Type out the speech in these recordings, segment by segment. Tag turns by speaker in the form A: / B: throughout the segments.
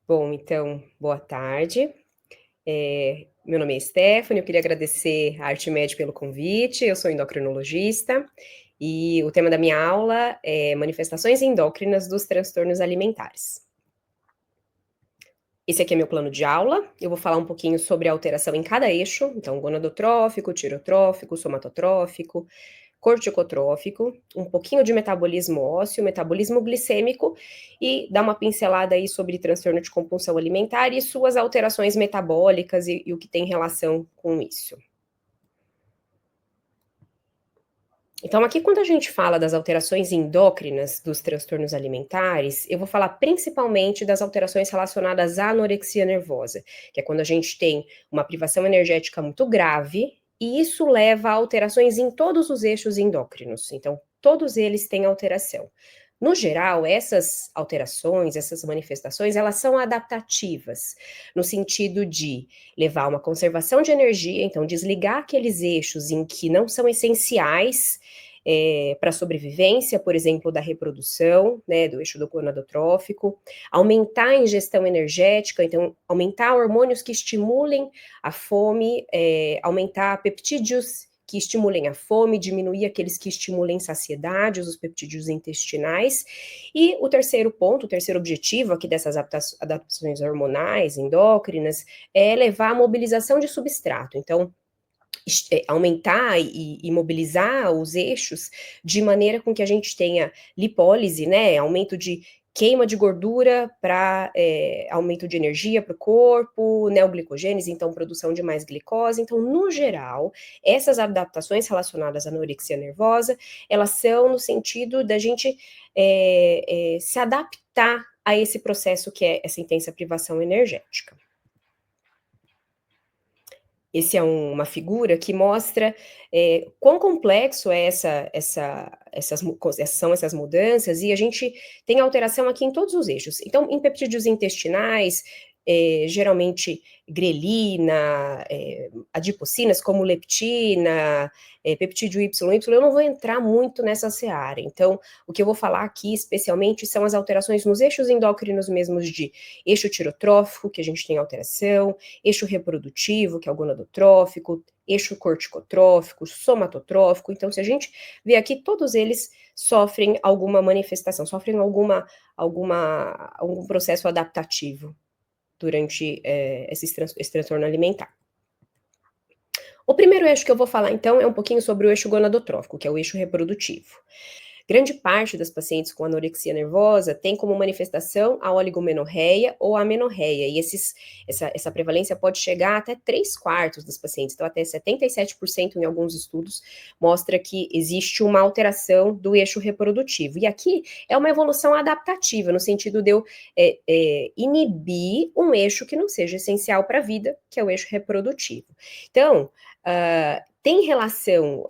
A: Bom, então, boa tarde. Meu nome é Stephanie, eu queria agradecer a Artmed pelo convite, eu sou endocrinologista, e o tema da minha aula é manifestações endócrinas dos transtornos alimentares. Esse aqui é meu plano de aula, eu vou falar um pouquinho sobre a alteração em cada eixo, então gonadotrófico, tirotrófico, somatotrófico, corticotrófico, um pouquinho de metabolismo ósseo, metabolismo glicêmico e dar uma pincelada aí sobre transtorno de compulsão alimentar e suas alterações metabólicas e o que tem relação com isso. Então, aqui, quando a gente fala das alterações endócrinas dos transtornos alimentares, eu vou falar principalmente das alterações relacionadas à anorexia nervosa, que é quando a gente tem uma privação energética muito grave, e isso leva a alterações em todos os eixos endócrinos. Então, todos eles têm alteração. No geral, essas alterações, essas manifestações, elas são adaptativas, no sentido de levar a uma conservação de energia, então desligar aqueles eixos em que não são essenciais para a sobrevivência, por exemplo, da reprodução, né, do eixo do gonadotrófico, aumentar a ingestão energética, então aumentar hormônios que estimulem a fome, aumentar peptídeos que estimulem a fome, diminuir aqueles que estimulem saciedade, os peptídeos intestinais. E o terceiro ponto, o terceiro objetivo aqui dessas adaptações hormonais, endócrinas, é levar a mobilização de substrato. Então, aumentar e mobilizar os eixos de maneira com que a gente tenha lipólise, né, aumento de queima de gordura para aumento de energia para o corpo, neoglicogênese, então produção de mais glicose. Então, no geral, essas adaptações relacionadas à anorexia nervosa, elas são no sentido da gente se adaptar a esse processo que é essa intensa privação energética. Esse é uma figura que mostra quão complexo é são essas mudanças, e a gente tem alteração aqui em todos os eixos. Então, em peptídeos intestinais, geralmente grelina, adipocinas como leptina, peptídeo YY, eu não vou entrar muito nessa seara. Então, o que eu vou falar aqui especialmente são as alterações nos eixos endócrinos mesmos de eixo tirotrófico, que a gente tem alteração, eixo reprodutivo, que é o gonadotrófico, eixo corticotrófico, somatotrófico. Então, se a gente vê aqui, todos eles sofrem alguma manifestação, sofrem algum processo adaptativo durante esse transtorno alimentar. O primeiro eixo que eu vou falar, então, é um pouquinho sobre o eixo gonadotrófico, que é o eixo reprodutivo. Grande parte das pacientes com anorexia nervosa tem como manifestação a oligomenorreia ou a amenorreia, e essa prevalência pode chegar até 3/4 das pacientes, então até 77% em alguns estudos mostra que existe uma alteração do eixo reprodutivo. E aqui é uma evolução adaptativa, no sentido de eu inibir um eixo que não seja essencial para a vida, que é o eixo reprodutivo. Então, tem relação,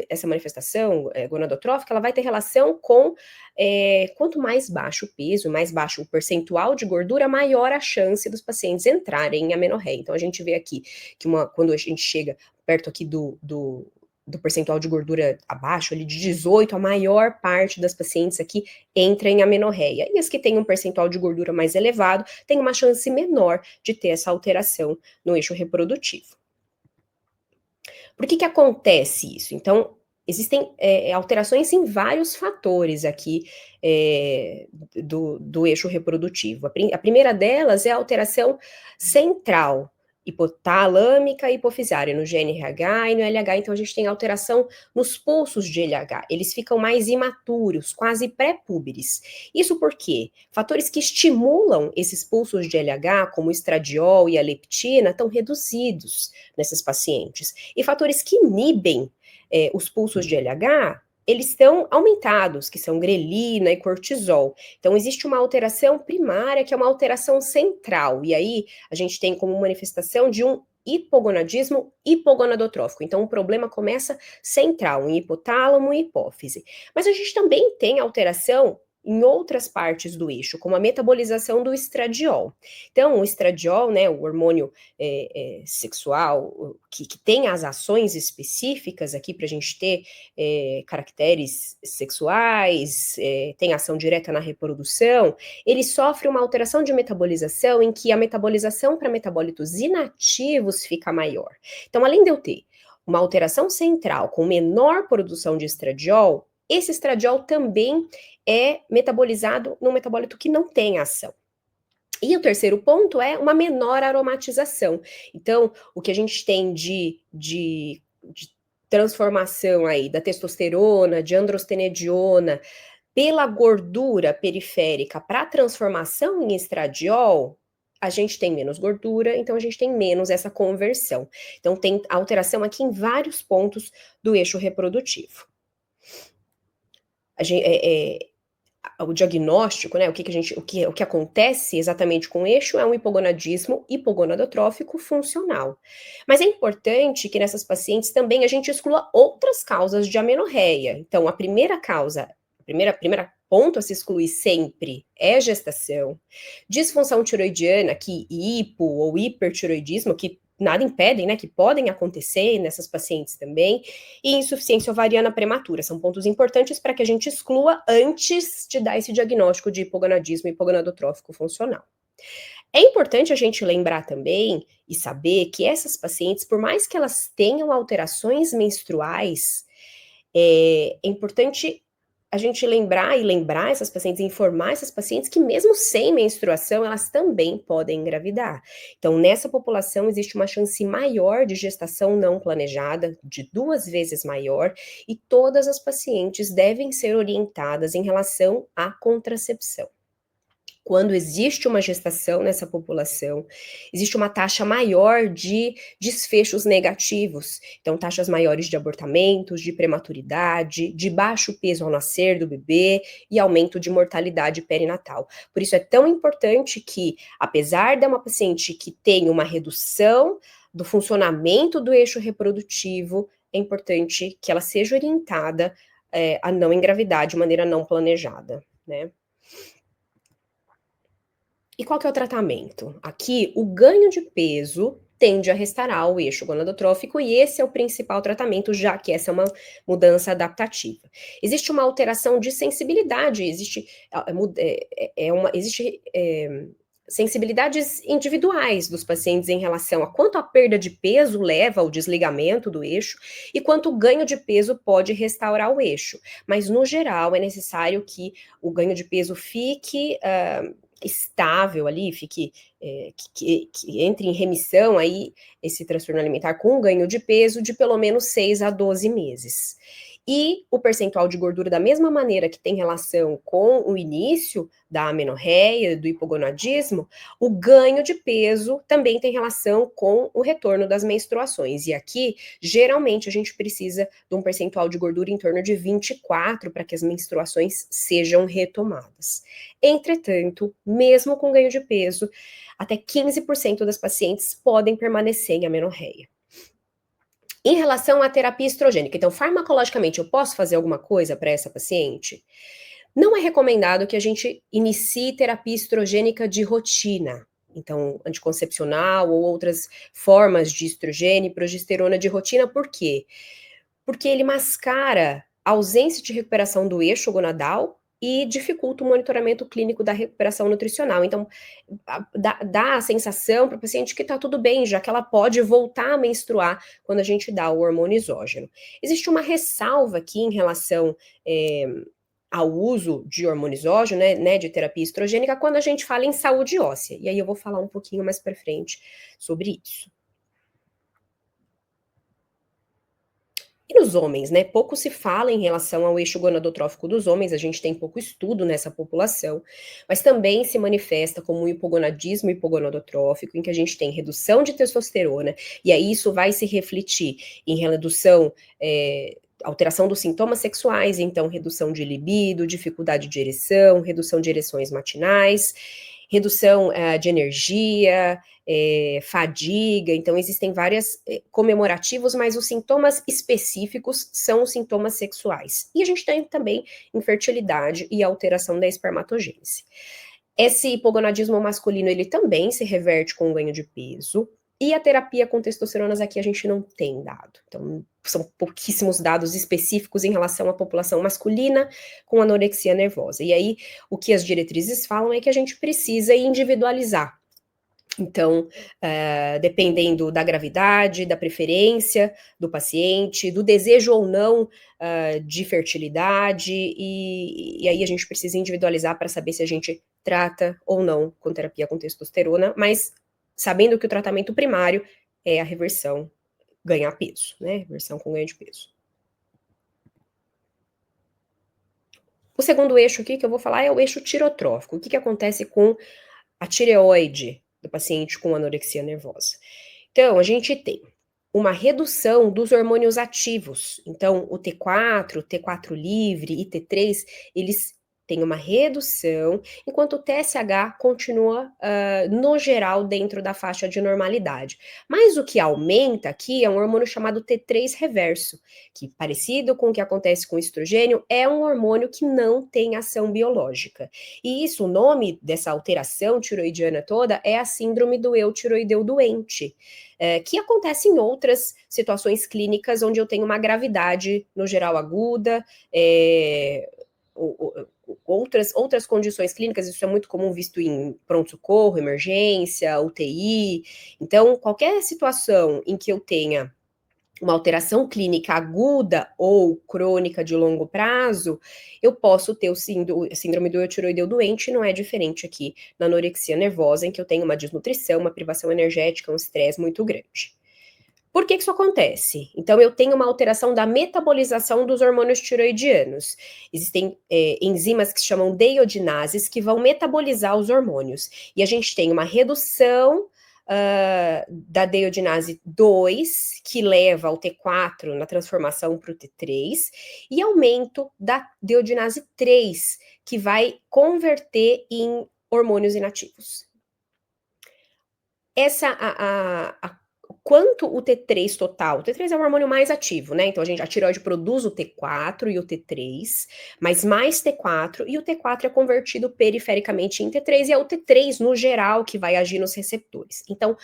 A: essa manifestação gonadotrófica, ela vai ter relação com quanto mais baixo o peso, mais baixo o percentual de gordura, maior a chance dos pacientes entrarem em amenorreia. Então, a gente vê aqui que quando a gente chega perto aqui do percentual de gordura abaixo, ali de 18, a maior parte das pacientes aqui entra em amenorreia. E as que têm um percentual de gordura mais elevado, têm uma chance menor de ter essa alteração no eixo reprodutivo. Por que acontece isso? Então, existem alterações em vários fatores aqui do eixo reprodutivo. A primeira delas é a alteração central, hipotalâmica e hipofisária, no GNRH e no LH. Então, a gente tem alteração nos pulsos de LH. Eles ficam mais imaturos, quase pré-púberes. Isso porque fatores que estimulam esses pulsos de LH, como o estradiol e a leptina, estão reduzidos nessas pacientes. E fatores que inibem os pulsos de LH, eles estão aumentados, que são grelina e cortisol. Então, existe uma alteração primária, que é uma alteração central, e aí a gente tem como manifestação de um hipogonadismo hipogonadotrófico. Então, o problema começa central, em hipotálamo e hipófise. Mas a gente também tem alteração em outras partes do eixo, como a metabolização do estradiol. Então, o estradiol, né, o hormônio sexual, que tem as ações específicas aqui para a gente ter caracteres sexuais, tem ação direta na reprodução, ele sofre uma alteração de metabolização em que a metabolização para metabólitos inativos fica maior. Então, além de eu ter uma alteração central com menor produção de estradiol, esse estradiol também é metabolizado num metabólito que não tem ação. E o terceiro ponto é uma menor aromatização. Então, o que a gente tem de transformação aí da testosterona, de androstenediona, pela gordura periférica para transformação em estradiol, a gente tem menos gordura, então a gente tem menos essa conversão. Então tem alteração aqui em vários pontos do eixo reprodutivo. O diagnóstico, né, o que acontece exatamente com o eixo é um hipogonadismo hipogonadotrófico funcional. Mas é importante que nessas pacientes também a gente exclua outras causas de amenorreia. Então, a primeira causa, primeira ponto a se excluir sempre é gestação, disfunção tiroidiana, que hipo ou hipertiroidismo, que nada impedem, né, que podem acontecer nessas pacientes também, e insuficiência ovariana prematura. São pontos importantes para que a gente exclua antes de dar esse diagnóstico de hipogonadismo hipogonadotrófico funcional. É importante a gente lembrar também e saber que essas pacientes, por mais que elas tenham alterações menstruais, é importante a gente lembrar essas pacientes, informar essas pacientes que mesmo sem menstruação, elas também podem engravidar. Então, nessa população existe uma chance maior de gestação não planejada, de 2 vezes maior, e todas as pacientes devem ser orientadas em relação à contracepção. Quando existe uma gestação nessa população, existe uma taxa maior de desfechos negativos. Então, taxas maiores de abortamentos, de prematuridade, de baixo peso ao nascer do bebê e aumento de mortalidade perinatal. Por isso é tão importante que, apesar de uma paciente que tem uma redução do funcionamento do eixo reprodutivo, é importante que ela seja orientada a não engravidar de maneira não planejada, né? E qual que é o tratamento? Aqui, o ganho de peso tende a restaurar o eixo gonadotrófico e esse é o principal tratamento, já que essa é uma mudança adaptativa. Existe uma alteração de sensibilidade, existe sensibilidades individuais dos pacientes em relação a quanto a perda de peso leva ao desligamento do eixo e quanto o ganho de peso pode restaurar o eixo. Mas, no geral, é necessário que o ganho de peso fique estável ali, fique que entre em remissão aí esse transtorno alimentar com um ganho de peso de pelo menos 6 a 12 meses. E o percentual de gordura, da mesma maneira que tem relação com o início da amenorreia, do hipogonadismo, o ganho de peso também tem relação com o retorno das menstruações. E aqui, geralmente, a gente precisa de um percentual de gordura em torno de 24 para que as menstruações sejam retomadas. Entretanto, mesmo com ganho de peso, até 15% das pacientes podem permanecer em amenorreia. Em relação à terapia estrogênica, então, farmacologicamente, eu posso fazer alguma coisa para essa paciente? Não é recomendado que a gente inicie terapia estrogênica de rotina. Então, anticoncepcional ou outras formas de estrogênio e progesterona de rotina, por quê? Porque ele mascara a ausência de recuperação do eixo gonadal e dificulta o monitoramento clínico da recuperação nutricional. Então, dá a sensação para o paciente que está tudo bem, já que ela pode voltar a menstruar quando a gente dá o hormônio exógeno. Existe uma ressalva aqui em relação ao uso de hormônio exógeno, né, de terapia estrogênica, quando a gente fala em saúde óssea. E aí eu vou falar um pouquinho mais para frente sobre isso. E nos homens, né? Pouco se fala em relação ao eixo gonadotrófico dos homens, a gente tem pouco estudo nessa população, mas também se manifesta como um hipogonadismo hipogonadotrófico, em que a gente tem redução de testosterona, e aí isso vai se refletir em redução, alteração dos sintomas sexuais, então redução de libido, dificuldade de ereção, redução de ereções matinais. redução de energia, fadiga, então existem várias comemorativos, mas os sintomas específicos são os sintomas sexuais. E a gente tem também infertilidade e alteração da espermatogênese. Esse hipogonadismo masculino, ele também se reverte com o ganho de peso, e a terapia com testosteronas aqui a gente não tem dado. Então, são pouquíssimos dados específicos em relação à população masculina com anorexia nervosa. E aí, o que as diretrizes falam é que a gente precisa individualizar. Então, dependendo da gravidade, da preferência do paciente, do desejo ou não de fertilidade, e aí a gente precisa individualizar para saber se a gente trata ou não com terapia com testosterona, mas sabendo que o tratamento primário é a reversão, ganhar peso, né? Reversão com ganho de peso. O segundo eixo aqui que eu vou falar é o eixo tirotrófico. O que acontece com a tireoide do paciente com anorexia nervosa? Então, a gente tem uma redução dos hormônios ativos. Então, o T4, o T4 livre e T3, eles têm uma redução, enquanto o TSH continua, no geral, dentro da faixa de normalidade. Mas o que aumenta aqui é um hormônio chamado T3 reverso, que, parecido com o que acontece com o estrogênio, é um hormônio que não tem ação biológica. E isso, o nome dessa alteração tiroidiana toda é a síndrome do eutiroideu doente, que acontece em outras situações clínicas onde eu tenho uma gravidade, no geral, aguda, outras condições clínicas, isso é muito comum visto em pronto-socorro, emergência, UTI. Então, qualquer situação em que eu tenha uma alteração clínica aguda ou crônica de longo prazo, eu posso ter o síndrome do eutiroideu doente, não é diferente aqui na anorexia nervosa, em que eu tenho uma desnutrição, uma privação energética, um estresse muito grande. Por que isso acontece? Então, eu tenho uma alteração da metabolização dos hormônios tiroidianos. Existem enzimas que se chamam deiodinases que vão metabolizar os hormônios. E a gente tem uma redução da deiodinase 2, que leva ao T4 na transformação para o T3, e aumento da deiodinase 3, que vai converter em hormônios inativos. Quanto o T3 total, o T3 é o hormônio mais ativo, né? Então a tireoide produz o T4 e o T3, mas mais T4, e o T4 é convertido perifericamente em T3, e é o T3 no geral que vai agir nos receptores. Então,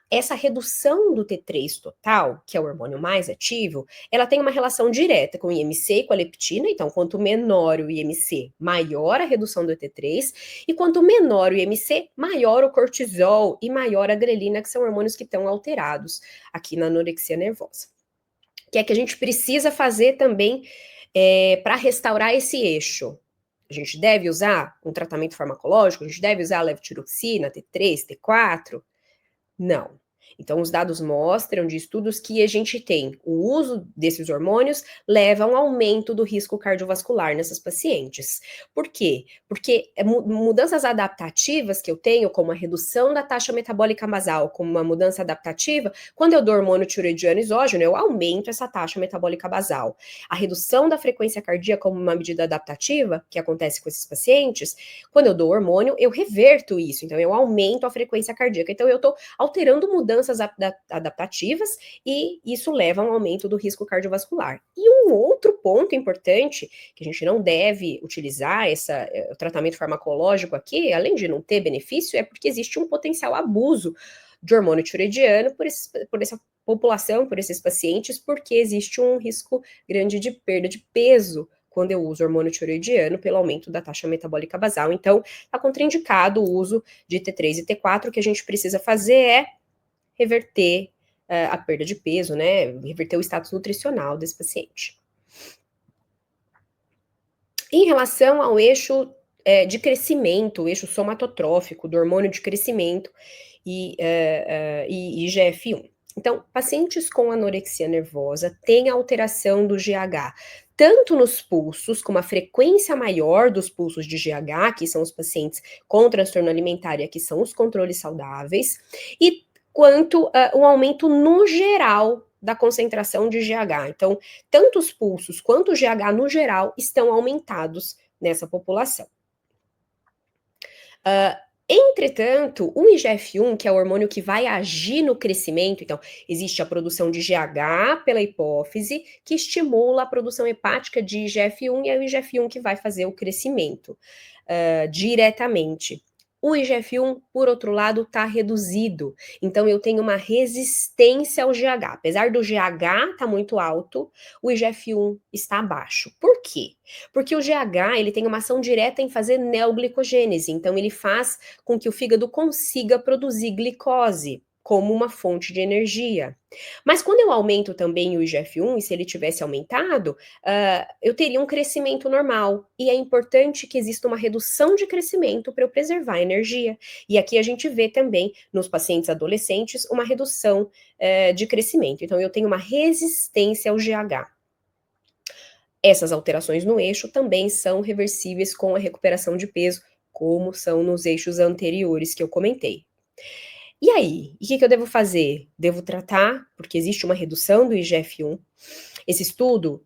A: essa redução do T3 total, que é o hormônio mais ativo, ela tem uma relação direta com o IMC e com a leptina. Então, quanto menor o IMC, maior a redução do T3, e quanto menor o IMC, maior o cortisol e maior a grelina, que são hormônios que estão alterados aqui na anorexia nervosa. O que é que a gente precisa fazer também para restaurar esse eixo? A gente deve usar um tratamento farmacológico? A gente deve usar a levotiroxina, T3, T4? Não. Então, os dados mostram de estudos que a gente tem o uso desses hormônios leva a um aumento do risco cardiovascular nessas pacientes. Por quê? Porque mudanças adaptativas que eu tenho, como a redução da taxa metabólica basal, como uma mudança adaptativa, quando eu dou hormônio tiroidiano exógeno, eu aumento essa taxa metabólica basal. A redução da frequência cardíaca como uma medida adaptativa, que acontece com esses pacientes, quando eu dou hormônio, eu reverto isso, então eu aumento a frequência cardíaca. Então, eu estou alterando mudanças adaptativas, e isso leva a um aumento do risco cardiovascular. E um outro ponto importante, que a gente não deve utilizar o tratamento farmacológico aqui, além de não ter benefício, é porque existe um potencial abuso de hormônio tiroidiano por essa população, por esses pacientes, porque existe um risco grande de perda de peso quando eu uso hormônio tiroidiano pelo aumento da taxa metabólica basal. Então, está contraindicado o uso de T3 e T4. O que a gente precisa fazer é reverter a perda de peso, né? Reverter o status nutricional desse paciente. Em relação ao eixo de crescimento, o eixo somatotrófico do hormônio de crescimento e IGF-1. Então, pacientes com anorexia nervosa têm alteração do GH, tanto nos pulsos, com uma frequência maior dos pulsos de GH, que são os pacientes com transtorno alimentar, que são os controles saudáveis, e quanto um aumento no geral da concentração de GH. Então, tanto os pulsos quanto o GH no geral estão aumentados nessa população. Entretanto, o IGF-1, que é o hormônio que vai agir no crescimento, então, existe a produção de GH pela hipófise, que estimula a produção hepática de IGF-1, e é o IGF-1 que vai fazer o crescimento diretamente. O IGF-1, por outro lado, está reduzido, então eu tenho uma resistência ao GH. Apesar do GH estar muito alto, o IGF-1 está baixo. Por quê? Porque o GH ele tem uma ação direta em fazer neoglicogênese, então ele faz com que o fígado consiga produzir glicose como uma fonte de energia. Mas quando eu aumento também o IGF-1, e se ele tivesse aumentado, eu teria um crescimento normal. E é importante que exista uma redução de crescimento para eu preservar a energia. E aqui a gente vê também, nos pacientes adolescentes, uma redução de crescimento. Então, eu tenho uma resistência ao GH. Essas alterações no eixo também são reversíveis com a recuperação de peso, como são nos eixos anteriores que eu comentei. E aí, o que eu devo fazer? Devo tratar, porque existe uma redução do IGF-1. Esse estudo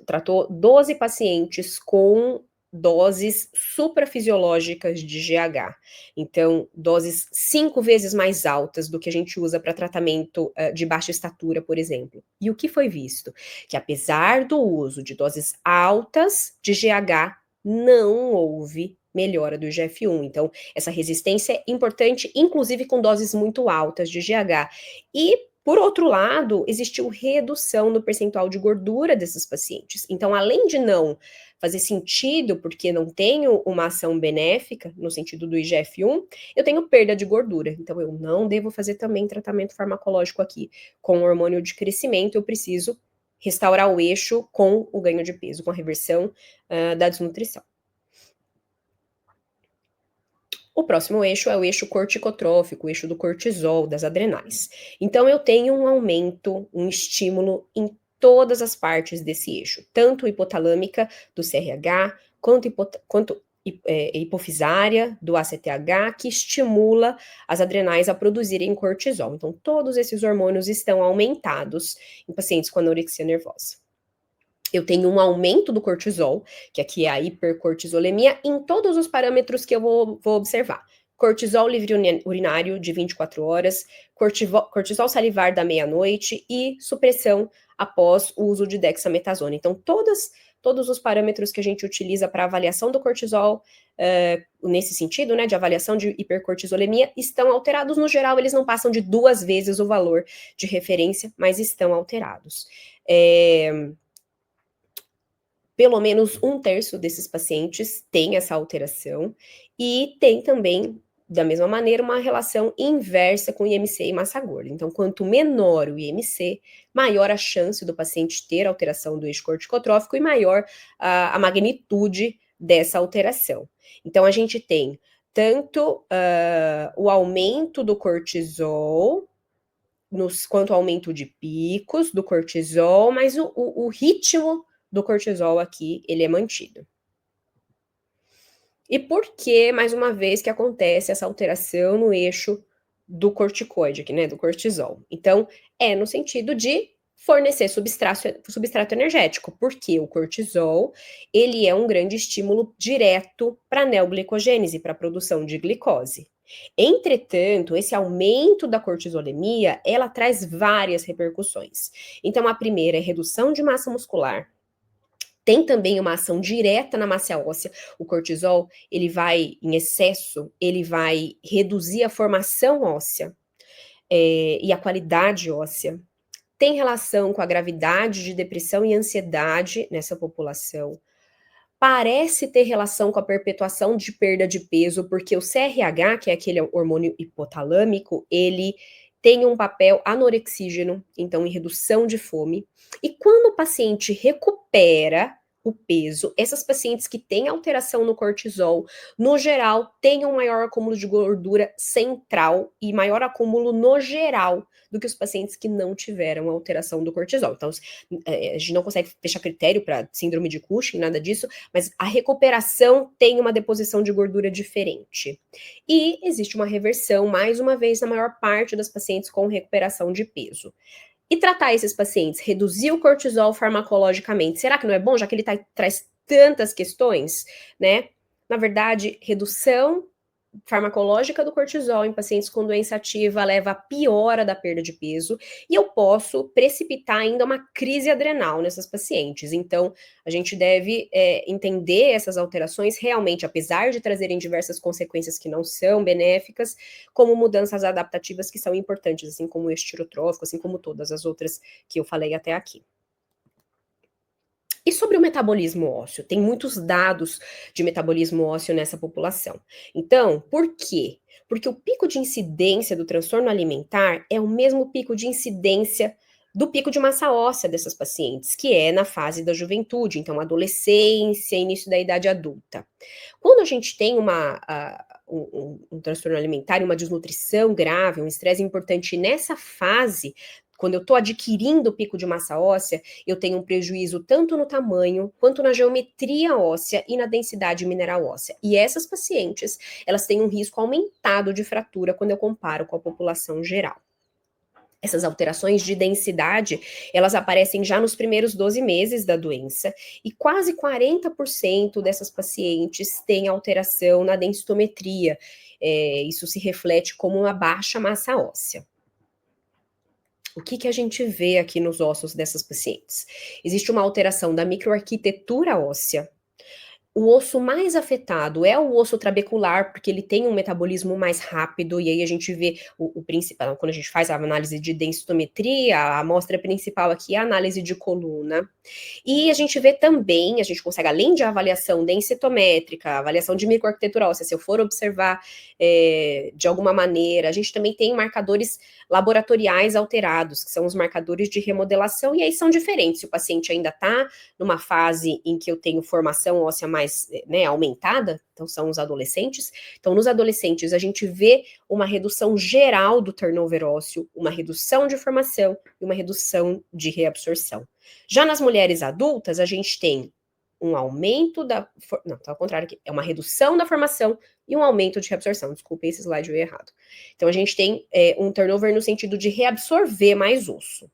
A: tratou 12 pacientes com doses suprafisiológicas de GH. Então, doses 5 vezes mais altas do que a gente usa para tratamento de baixa estatura, por exemplo. E o que foi visto? Que apesar do uso de doses altas de GH, não houve melhora do IGF-1. Então, essa resistência é importante, inclusive com doses muito altas de GH. E, por outro lado, existiu redução no percentual de gordura desses pacientes. Então, além de não fazer sentido, porque não tenho uma ação benéfica, no sentido do IGF-1, eu tenho perda de gordura. Então, eu não devo fazer também tratamento farmacológico aqui. Com hormônio de crescimento, eu preciso restaurar o eixo com o ganho de peso, com a reversão da desnutrição. O próximo eixo é o eixo corticotrófico, o eixo do cortisol, das adrenais. Então, eu tenho um aumento, um estímulo em todas as partes desse eixo, tanto hipotalâmica, do CRH, quanto hipofisária, do ACTH, que estimula as adrenais a produzirem cortisol. Então, todos esses hormônios estão aumentados em pacientes com anorexia nervosa. Eu tenho um aumento do cortisol, que aqui é a hipercortisolemia, em todos os parâmetros que eu vou observar. Cortisol livre urinário de 24 horas, cortisol salivar da meia-noite e supressão após o uso de dexametasona. Então, todos os parâmetros que a gente utiliza para avaliação do cortisol, nesse sentido, né, de avaliação de hipercortisolemia, estão alterados. No geral, eles não passam de 2 vezes o valor de referência, mas estão alterados. Pelo menos 1/3 desses pacientes tem essa alteração, e tem também, da mesma maneira, uma relação inversa com IMC e massa gorda. Então, quanto menor o IMC, maior a chance do paciente ter alteração do eixo corticotrófico e maior a magnitude dessa alteração. Então, a gente tem tanto o aumento do cortisol, quanto o aumento de picos do cortisol, mas o ritmo do cortisol aqui, ele é mantido. E por que, mais uma vez, que acontece essa alteração no eixo do corticoide aqui, né, do cortisol? Então, é no sentido de fornecer substrato energético, porque o cortisol, ele é um grande estímulo direto para a neoglicogênese, para a produção de glicose. Entretanto, esse aumento da cortisolemia, ela traz várias repercussões. Então, a primeira é redução de massa muscular. Tem também uma ação direta na massa óssea. O cortisol, ele vai, em excesso, ele vai reduzir a formação óssea e a qualidade óssea. Tem relação com a gravidade de depressão e ansiedade nessa população. Parece ter relação com a perpetuação de perda de peso, porque o CRH, que é aquele hormônio hipotalâmico, ele tem um papel anorexígeno, então em redução de fome. E quando o paciente recupera o peso, essas pacientes que têm alteração no cortisol, no geral, têm um maior acúmulo de gordura central e maior acúmulo no geral do que os pacientes que não tiveram alteração do cortisol. Então, a gente não consegue fechar critério para síndrome de Cushing, nada disso, mas a recuperação tem uma deposição de gordura diferente. E existe uma reversão, mais uma vez, na maior parte das pacientes com recuperação de peso. E tratar esses pacientes, reduzir o cortisol farmacologicamente, será que não é bom, já que ele traz tantas questões, né? Na verdade, redução farmacológica do cortisol em pacientes com doença ativa leva à piora da perda de peso, e eu posso precipitar ainda uma crise adrenal nessas pacientes. Então, a gente deve entender essas alterações realmente, apesar de trazerem diversas consequências que não são benéficas, como mudanças adaptativas que são importantes, assim como o estirotrófico, assim como todas as outras que eu falei até aqui. E sobre o metabolismo ósseo? Tem muitos dados de metabolismo ósseo nessa população. Então, por quê? Porque o pico de incidência do transtorno alimentar é o mesmo pico de incidência do pico de massa óssea dessas pacientes, que é na fase da juventude, então adolescência, início da idade adulta. Quando a gente tem um transtorno alimentar, uma desnutrição grave, um estresse importante nessa fase, quando eu estou adquirindo o pico de massa óssea, eu tenho um prejuízo tanto no tamanho, quanto na geometria óssea e na densidade mineral óssea. E essas pacientes, elas têm um risco aumentado de fratura quando eu comparo com a população geral. Essas alterações de densidade, elas aparecem já nos primeiros 12 meses da doença, e quase 40% dessas pacientes têm alteração na densitometria. Isso se reflete como uma baixa massa óssea. O que a gente vê aqui nos ossos dessas pacientes? Existe uma alteração da microarquitetura óssea. O osso mais afetado é o osso trabecular, porque ele tem um metabolismo mais rápido, e aí a gente vê o principal, quando a gente faz a análise de densitometria, a amostra principal aqui é a análise de coluna. E a gente vê também, a gente consegue, além de avaliação densitométrica, avaliação de microarquitetura óssea, se eu for observar de alguma maneira, a gente também tem marcadores laboratoriais alterados, que são os marcadores de remodelação, e aí são diferentes. Se o paciente ainda está numa fase em que eu tenho formação óssea mais aumentada, então são os adolescentes. Então, nos adolescentes, a gente vê uma redução geral do turnover ósseo, uma redução de formação e uma redução de reabsorção. Já nas mulheres adultas, a gente tem um aumento da... Não, tá ao contrário aqui. É uma redução da formação e um aumento de reabsorção. Desculpa, esse slide veio errado. Então, a gente tem um turnover no sentido de reabsorver mais osso.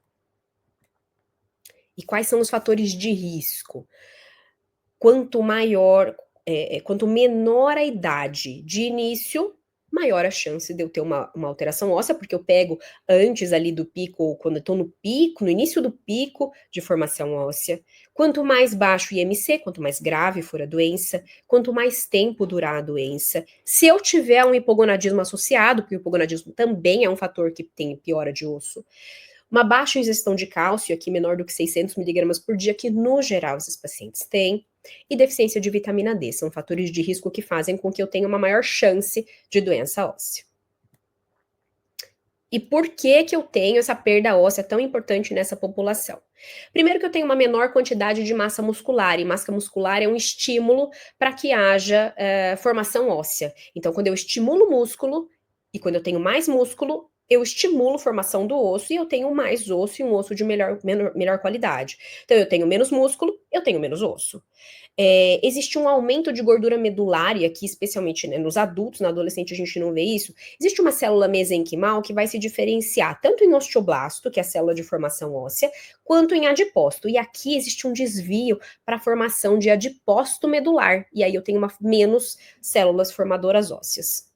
A: E quais são os fatores de risco? Quanto menor a idade de início, maior a chance de eu ter uma alteração óssea, porque eu pego antes ali do pico, ou quando eu estou no pico, no início do pico de formação óssea. Quanto mais baixo o IMC, quanto mais grave for a doença, quanto mais tempo durar a doença. Se eu tiver um hipogonadismo associado, porque o hipogonadismo também é um fator que tem piora de osso, uma baixa ingestão de cálcio, aqui menor do que 600 miligramas por dia, que no geral esses pacientes têm, e deficiência de vitamina D, são fatores de risco que fazem com que eu tenha uma maior chance de doença óssea. E por que eu tenho essa perda óssea tão importante nessa população? Primeiro que eu tenho uma menor quantidade de massa muscular, e massa muscular é um estímulo para que haja formação óssea. Então, quando eu estimulo o músculo, e quando eu tenho mais músculo, eu estimulo a formação do osso, e eu tenho mais osso, e um osso de melhor qualidade. Então, eu tenho menos músculo, eu tenho menos osso. Existe um aumento de gordura medular, e aqui especialmente nos adultos, na adolescente a gente não vê isso. Existe uma célula mesenquimal que vai se diferenciar tanto em osteoblasto, que é a célula de formação óssea, quanto em adipócito. E aqui existe um desvio para a formação de adipócito medular, e aí eu tenho menos células formadoras ósseas.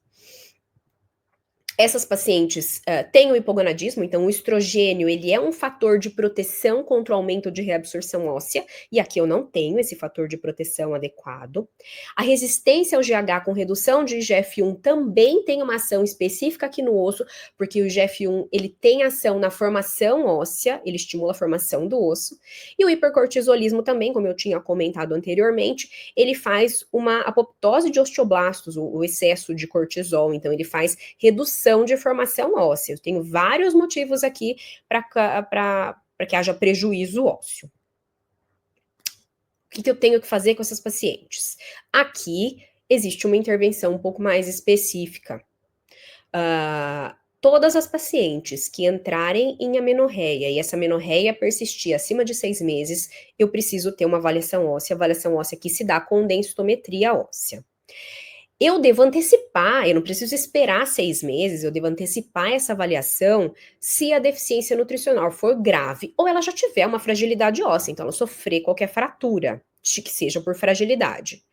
A: Essas pacientes têm o hipogonadismo, então o estrogênio, ele é um fator de proteção contra o aumento de reabsorção óssea, e aqui eu não tenho esse fator de proteção adequado. A resistência ao GH com redução de IGF-1 também tem uma ação específica aqui no osso, porque o IGF-1, ele tem ação na formação óssea, ele estimula a formação do osso, e o hipercortisolismo também, como eu tinha comentado anteriormente, ele faz uma apoptose de osteoblastos, o excesso de cortisol, então ele faz redução de formação óssea. Eu tenho vários motivos aqui para que haja prejuízo ósseo. O que eu tenho que fazer com essas pacientes? Aqui existe uma intervenção um pouco mais específica. Todas as pacientes que entrarem em amenorreia e essa amenorreia persistir acima de 6 meses, eu preciso ter uma avaliação óssea que se dá com densitometria óssea. Eu devo antecipar, eu não preciso esperar 6 meses, eu devo antecipar essa avaliação se a deficiência nutricional for grave ou ela já tiver uma fragilidade óssea, então ela sofrer qualquer fratura. que seja por fragilidade.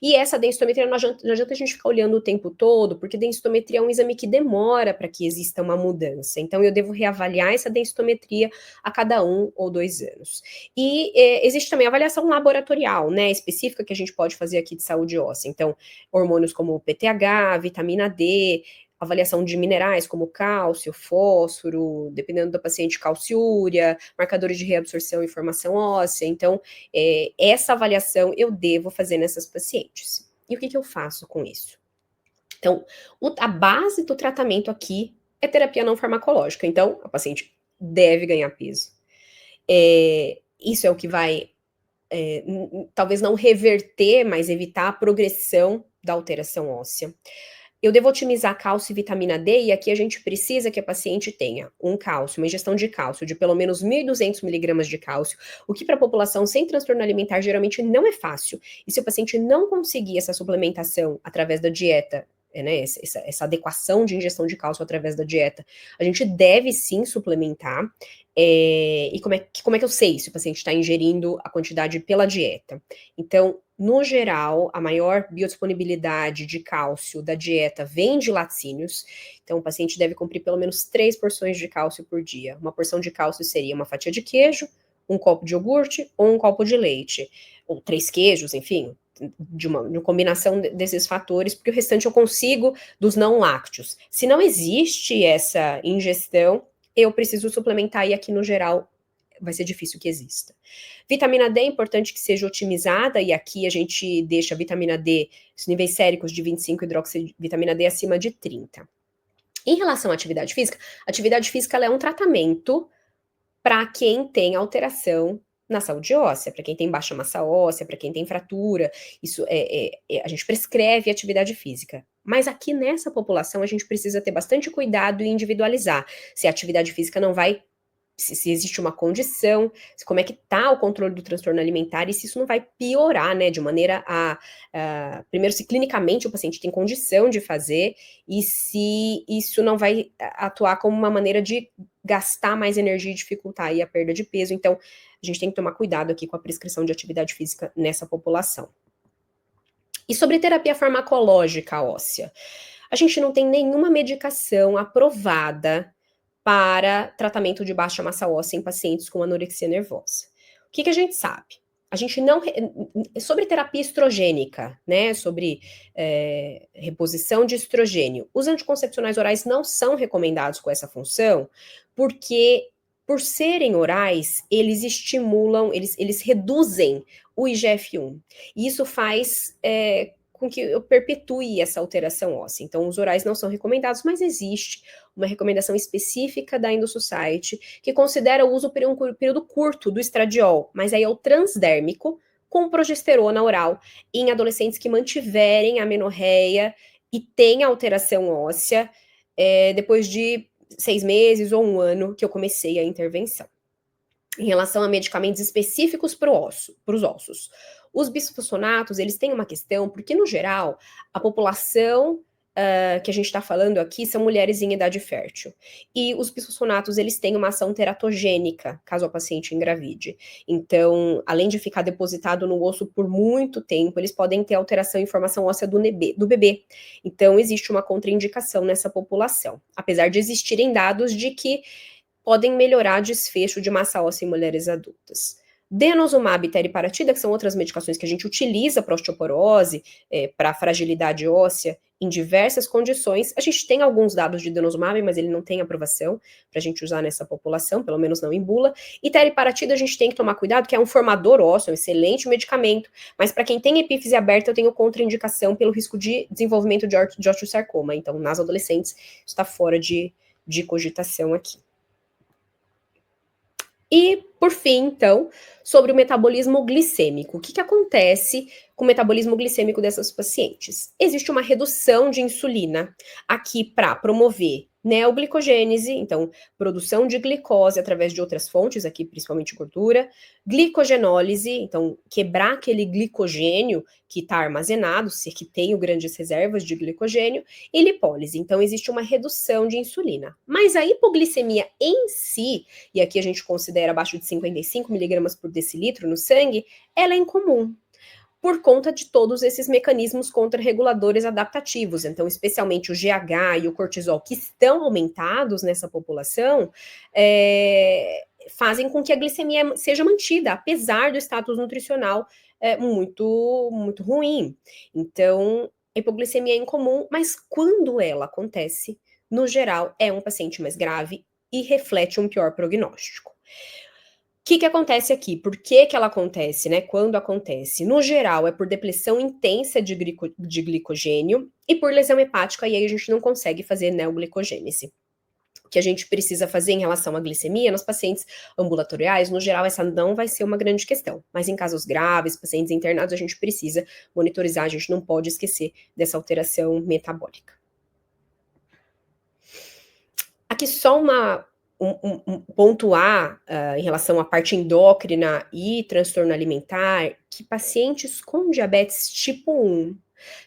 A: E essa densitometria não adianta a gente ficar olhando o tempo todo, porque densitometria é um exame que demora para que exista uma mudança. Então, eu devo reavaliar essa densitometria a cada 1 ou 2 anos. E existe também a avaliação laboratorial, né, específica que a gente pode fazer aqui de saúde óssea. Então, hormônios como o PTH, vitamina D, avaliação de minerais como cálcio, fósforo, dependendo do paciente, calciúria, marcadores de reabsorção e formação óssea. Então, essa avaliação eu devo fazer nessas pacientes. E o que eu faço com isso? Então, a base do tratamento aqui é terapia não farmacológica. Então, a paciente deve ganhar peso. Isso é o que vai, talvez não reverter, mas evitar a progressão da alteração óssea. Eu devo otimizar cálcio e vitamina D, e aqui a gente precisa que a paciente tenha um cálcio, uma ingestão de cálcio de pelo menos 1.200 miligramas de cálcio, o que para a população sem transtorno alimentar geralmente não é fácil. E se o paciente não conseguir essa suplementação através da dieta, né, essa adequação de ingestão de cálcio através da dieta, a gente deve sim suplementar. E como é que eu sei se o paciente está ingerindo a quantidade pela dieta? Então, no geral, a maior biodisponibilidade de cálcio da dieta vem de laticínios. Então, o paciente deve cumprir pelo menos 3 porções de cálcio por dia. Uma porção de cálcio seria uma fatia de queijo, um copo de iogurte ou um copo de leite. Ou 3 queijos, enfim, de uma combinação desses fatores, porque o restante eu consigo dos não lácteos. Se não existe essa ingestão, eu preciso suplementar, e aqui no geral vai ser difícil que exista. Vitamina D é importante que seja otimizada, e aqui a gente deixa a vitamina D, os níveis séricos de 25, hidroxivitamina D acima de 30. Em relação à atividade física ela é um tratamento para quem tem alteração na saúde óssea, para quem tem baixa massa óssea, para quem tem fratura, isso a gente prescreve atividade física. Mas aqui nessa população a gente precisa ter bastante cuidado e individualizar, se a atividade física não vai, se existe uma condição, como é que tá o controle do transtorno alimentar, e se isso não vai piorar, né, de maneira primeiro, se clinicamente o paciente tem condição de fazer, e se isso não vai atuar como uma maneira de gastar mais energia e dificultar aí a perda de peso. Então, a gente tem que tomar cuidado aqui com a prescrição de atividade física nessa população. E sobre terapia farmacológica óssea, a gente não tem nenhuma medicação aprovada para tratamento de baixa massa óssea em pacientes com anorexia nervosa. O que a gente sabe? A gente não... Sobre terapia estrogênica, né? Sobre reposição de estrogênio. Os anticoncepcionais orais não são recomendados com essa função, porque, por serem orais, eles estimulam, eles reduzem o IGF-1. E isso faz com que eu perpetue essa alteração óssea. Então, os orais não são recomendados, mas existe uma recomendação específica da Endo Society que considera o uso por um período curto do estradiol, mas aí é o transdérmico com progesterona oral em adolescentes que mantiverem a amenorreia e têm alteração óssea depois de 6 meses ou 1 ano que eu comecei a intervenção. Em relação a medicamentos específicos para os ossos. Os bisfosfonatos, eles têm uma questão, porque, no geral, a população que a gente está falando aqui são mulheres em idade fértil. E os bisfosfonatos, eles têm uma ação teratogênica, caso a paciente engravide. Então, além de ficar depositado no osso por muito tempo, eles podem ter alteração em formação óssea do bebê. Então, existe uma contraindicação nessa população. Apesar de existirem dados de que podem melhorar desfecho de massa óssea em mulheres adultas. Denosumab e teriparatida, que são outras medicações que a gente utiliza para osteoporose, para fragilidade óssea, em diversas condições. A gente tem alguns dados de denosumab, mas ele não tem aprovação para a gente usar nessa população, pelo menos não em bula. E teriparatida a gente tem que tomar cuidado, que é um formador ósseo, um excelente medicamento, mas para quem tem epífise aberta, eu tenho contraindicação pelo risco de desenvolvimento de osteosarcoma. Então, nas adolescentes, está fora de cogitação aqui. E, por fim, então, sobre o metabolismo glicêmico. O que acontece com o metabolismo glicêmico dessas pacientes? Existe uma redução de insulina aqui para promover neoglicogênese, então produção de glicose através de outras fontes, aqui principalmente gordura, glicogenólise, então quebrar aquele glicogênio que está armazenado, se que tem grandes reservas de glicogênio, e lipólise, então existe uma redução de insulina. Mas a hipoglicemia em si, e aqui a gente considera abaixo de 55 miligramas por decilitro no sangue, ela é incomum, por conta de todos esses mecanismos contrarreguladores adaptativos. Então, especialmente o GH e o cortisol, que estão aumentados nessa população, fazem com que a glicemia seja mantida, apesar do status nutricional muito, muito ruim. Então, a hipoglicemia é incomum, mas quando ela acontece, no geral, é um paciente mais grave e reflete um pior prognóstico. O que acontece aqui? Por que ela acontece, né? Quando acontece? No geral, é por depressão intensa de glicogênio e por lesão hepática, e aí a gente não consegue fazer neoglicogênese. O que a gente precisa fazer em relação à glicemia nos pacientes ambulatoriais, no geral, essa não vai ser uma grande questão. Mas em casos graves, pacientes internados, a gente precisa monitorizar, a gente não pode esquecer dessa alteração metabólica. Aqui só um ponto A, em relação à parte endócrina e transtorno alimentar, que pacientes com diabetes tipo 1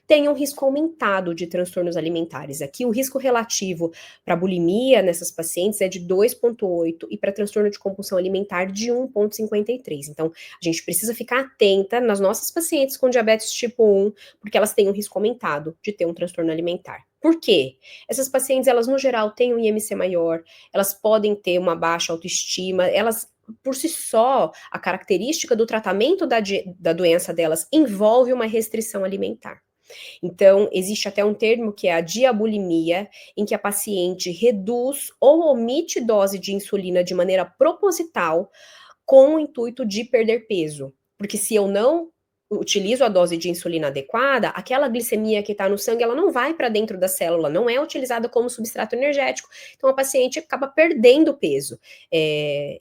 A: têm um risco aumentado de transtornos alimentares. Aqui o risco relativo para bulimia nessas pacientes é de 2,8 e para transtorno de compulsão alimentar de 1,53. Então, a gente precisa ficar atenta nas nossas pacientes com diabetes tipo 1, porque elas têm um risco aumentado de ter um transtorno alimentar. Por quê? Essas pacientes, elas no geral têm um IMC maior, elas podem ter uma baixa autoestima, elas por si só, a característica do tratamento da doença delas envolve uma restrição alimentar. Então, existe até um termo que é a diabulimia, em que a paciente reduz ou omite dose de insulina de maneira proposital com o intuito de perder peso. Porque se eu não utilizo a dose de insulina adequada, aquela glicemia que está no sangue, ela não vai para dentro da célula, não é utilizada como substrato energético. Então, a paciente acaba perdendo peso.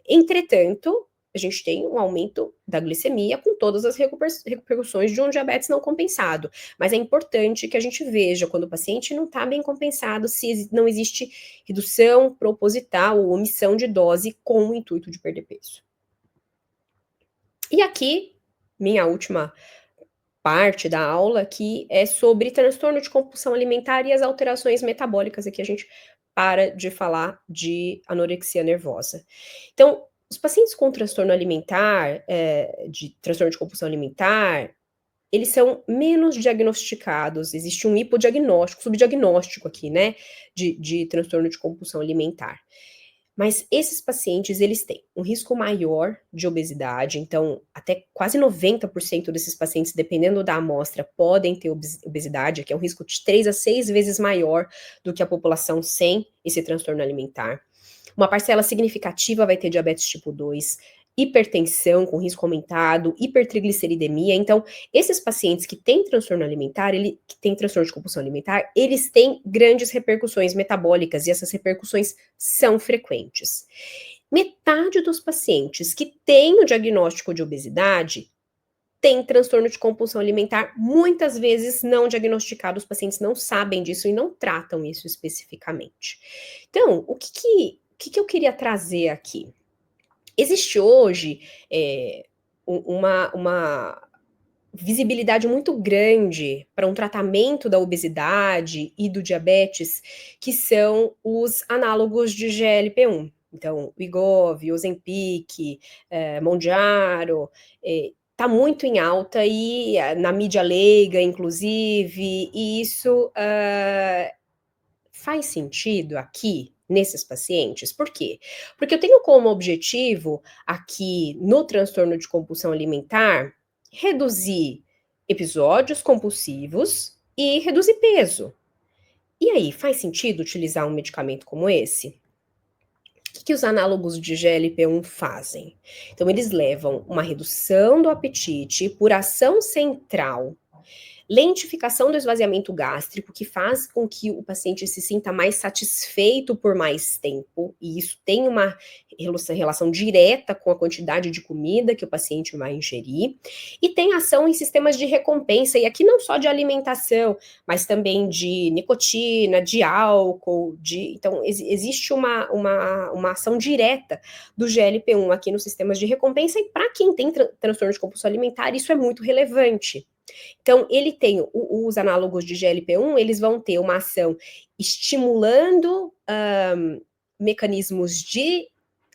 A: Entretanto, a gente tem um aumento da glicemia com todas as repercussões de um diabetes não compensado. Mas é importante que a gente veja quando o paciente não está bem compensado, se não existe redução proposital ou omissão de dose com o intuito de perder peso. E aqui, minha última parte da aula, que é sobre transtorno de compulsão alimentar e as alterações metabólicas. Aqui a gente para de falar de anorexia nervosa. Então, os pacientes com transtorno alimentar, de transtorno de compulsão alimentar, eles são menos diagnosticados, existe um hipodiagnóstico, subdiagnóstico aqui, né, de transtorno de compulsão alimentar. Mas esses pacientes, eles têm um risco maior de obesidade, então até quase 90% desses pacientes, dependendo da amostra, podem ter obesidade, que é um risco de 3 a 6 vezes maior do que a população sem esse transtorno alimentar. Uma parcela significativa vai ter diabetes tipo 2, hipertensão com risco aumentado, hipertrigliceridemia. Então, esses pacientes que têm transtorno alimentar, que têm transtorno de compulsão alimentar, eles têm grandes repercussões metabólicas e essas repercussões são frequentes. Metade dos pacientes que têm o diagnóstico de obesidade tem transtorno de compulsão alimentar, muitas vezes não diagnosticado, os pacientes não sabem disso e não tratam isso especificamente. Então, o que eu queria trazer aqui? Existe hoje uma visibilidade muito grande para um tratamento da obesidade e do diabetes, que são os análogos de GLP-1. Então, o Wegovy, Ozempic, Mounjaro, está muito em alta e na mídia leiga, inclusive, e isso faz sentido aqui nesses pacientes? Por quê? Porque eu tenho como objetivo aqui no transtorno de compulsão alimentar reduzir episódios compulsivos e reduzir peso. E aí, faz sentido utilizar um medicamento como esse? O que os análogos de GLP-1 fazem? Então, eles levam uma redução do apetite por ação central lentificação do esvaziamento gástrico, que faz com que o paciente se sinta mais satisfeito por mais tempo, e isso tem uma relação direta com a quantidade de comida que o paciente vai ingerir, e tem ação em sistemas de recompensa, e aqui não só de alimentação, mas também de nicotina, de álcool, então existe uma ação direta do GLP-1 aqui nos sistemas de recompensa, e para quem tem transtorno de compulsão alimentar, isso é muito relevante. Então, ele tem os análogos de GLP-1, eles vão ter uma ação estimulando mecanismos de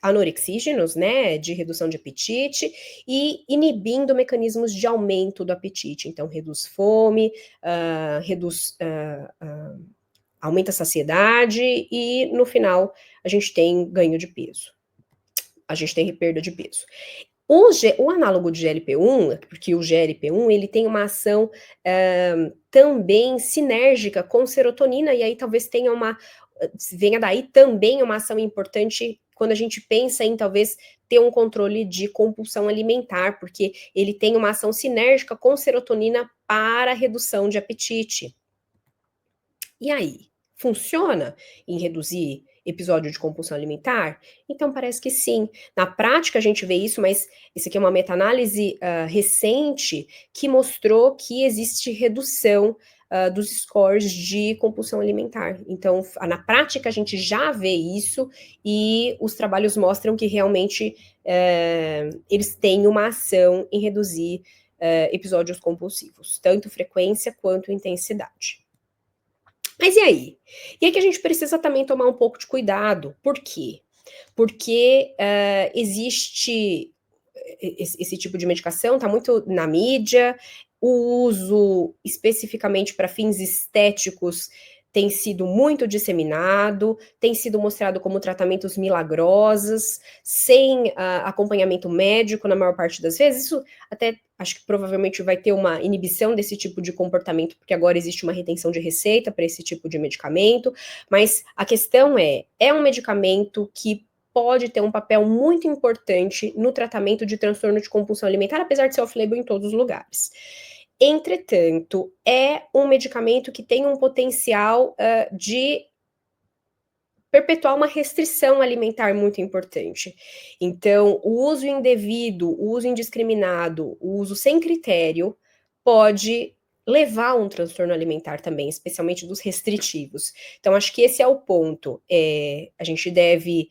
A: anorexígenos, né, de redução de apetite, e inibindo mecanismos de aumento do apetite. Então, reduz fome, aumenta a saciedade, e no final a gente tem ganho de peso. A gente tem perda de peso. O análogo de GLP-1, porque o GLP-1 ele tem uma ação também sinérgica com serotonina, e aí talvez venha daí também uma ação importante quando a gente pensa em talvez ter um controle de compulsão alimentar, porque ele tem uma ação sinérgica com serotonina para redução de apetite. E aí, funciona em reduzir episódio de compulsão alimentar? Então parece que sim. Na prática a gente vê isso, mas isso aqui é uma meta-análise recente que mostrou que existe redução dos scores de compulsão alimentar. Então, na prática a gente já vê isso, e os trabalhos mostram que realmente eles têm uma ação em reduzir episódios compulsivos, tanto frequência quanto intensidade. Mas e aí? E aí que a gente precisa também tomar um pouco de cuidado. Por quê? Porque existe esse tipo de medicação, está muito na mídia, o uso especificamente para fins estéticos tem sido muito disseminado, tem sido mostrado como tratamentos milagrosos, sem acompanhamento médico na maior parte das vezes. Isso até acho que provavelmente vai ter uma inibição desse tipo de comportamento, porque agora existe uma retenção de receita para esse tipo de medicamento, mas a questão é um medicamento que pode ter um papel muito importante no tratamento de transtorno de compulsão alimentar, apesar de ser off-label em todos os lugares. Entretanto, é um medicamento que tem um potencial de perpetuar uma restrição alimentar muito importante. Então, o uso indevido, o uso indiscriminado, o uso sem critério pode levar a um transtorno alimentar também, especialmente dos restritivos. Então, acho que esse é o ponto. A gente deve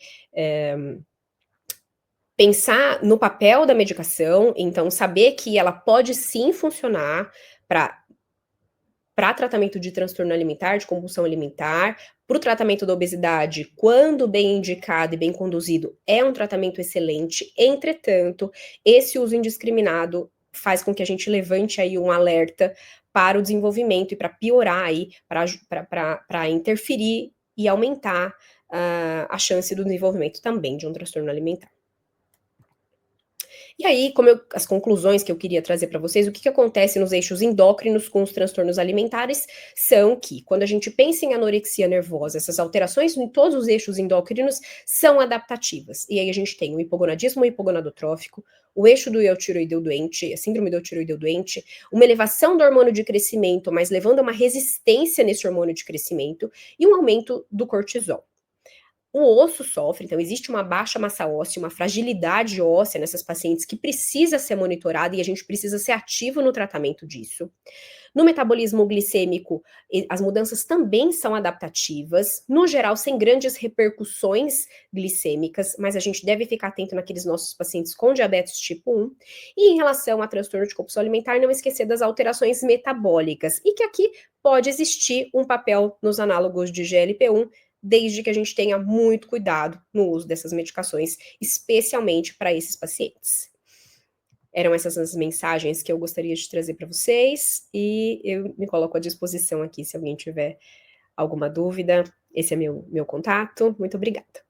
A: pensar no papel da medicação, então saber que ela pode sim funcionar para tratamento de transtorno alimentar, de compulsão alimentar, para o tratamento da obesidade, quando bem indicado e bem conduzido, é um tratamento excelente. Entretanto, esse uso indiscriminado faz com que a gente levante aí um alerta para o desenvolvimento e para piorar aí, para interferir e aumentar a chance do desenvolvimento também de um transtorno alimentar. E aí, as conclusões que eu queria trazer para vocês, o que acontece nos eixos endócrinos com os transtornos alimentares, são que, quando a gente pensa em anorexia nervosa, essas alterações em todos os eixos endócrinos são adaptativas. E aí a gente tem o hipogonadismo hipogonadotrófico, o eixo do eutiroideu doente, a síndrome do eutiroideu doente, uma elevação do hormônio de crescimento, mas levando a uma resistência nesse hormônio de crescimento, e um aumento do cortisol. O osso sofre, então existe uma baixa massa óssea, uma fragilidade óssea nessas pacientes que precisa ser monitorada, e a gente precisa ser ativo no tratamento disso. No metabolismo glicêmico, as mudanças também são adaptativas, no geral sem grandes repercussões glicêmicas, mas a gente deve ficar atento naqueles nossos pacientes com diabetes tipo 1. E em relação a transtorno de compulsão alimentar, não esquecer das alterações metabólicas, e que aqui pode existir um papel nos análogos de GLP-1, desde que a gente tenha muito cuidado no uso dessas medicações, especialmente para esses pacientes. Eram essas as mensagens que eu gostaria de trazer para vocês, e eu me coloco à disposição aqui se alguém tiver alguma dúvida. Esse é meu contato. Muito obrigada.